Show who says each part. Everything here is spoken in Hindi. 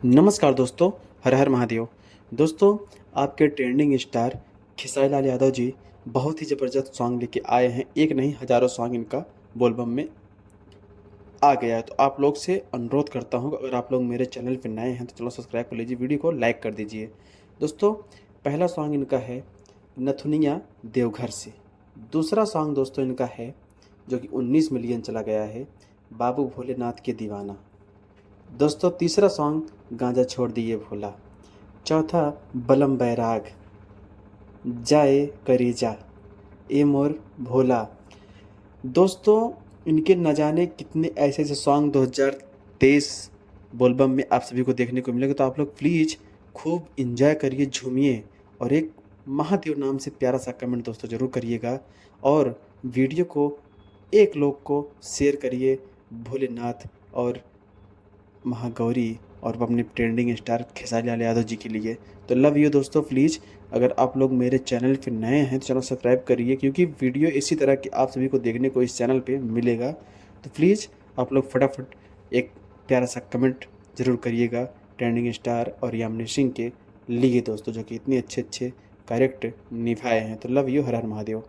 Speaker 1: नमस्कार दोस्तों, हर हर महादेव। दोस्तों, आपके ट्रेंडिंग स्टार खेसारी लाल यादव जी बहुत ही ज़बरदस्त सॉन्ग लेके आए हैं। एक नहीं हज़ारों सॉन्ग इनका बोलबम में आ गया है। तो आप लोग से अनुरोध करता हूँ, अगर आप लोग मेरे चैनल पे नए हैं तो चलो सब्सक्राइब कर लीजिए, वीडियो को लाइक कर दीजिए। दोस्तों, पहला सॉन्ग इनका है नथुनिया देवघर से। दूसरा सॉन्ग दोस्तों इनका है जो कि 19 मिलियन चला गया है, बाबू भोलेनाथ के दीवाना। दोस्तों, तीसरा सॉन्ग गांजा छोड़ दिए भोला। चौथा बलम बैराग, जाए करेजा, ए मोर भोला। दोस्तों, इनके न जाने कितने ऐसे ऐसे सॉन्ग 2023 बोलबम में आप सभी को देखने को मिलेगा। तो आप लोग प्लीज़ खूब इंजॉय करिए, झूमिए और एक महादेव नाम से प्यारा सा कमेंट दोस्तों ज़रूर करिएगा। और वीडियो को एक लोग को शेयर करिए भोलेनाथ और महागौरी और अपने ट्रेंडिंग स्टार खेसारी लाल यादव जी के लिए। तो लव यू दोस्तों। प्लीज़ अगर आप लोग मेरे चैनल पे नए हैं तो चैनल सब्सक्राइब करिए, क्योंकि वीडियो इसी तरह की आप सभी को देखने को इस चैनल पे मिलेगा। तो प्लीज़ आप लोग फटाफट एक प्यारा सा कमेंट ज़रूर करिएगा ट्रेंडिंग स्टार और यामिनी सिंह के लिए दोस्तों, जो कि इतने अच्छे अच्छे कैरेक्टर निभाए हैं। तो love you, her her Mahadev.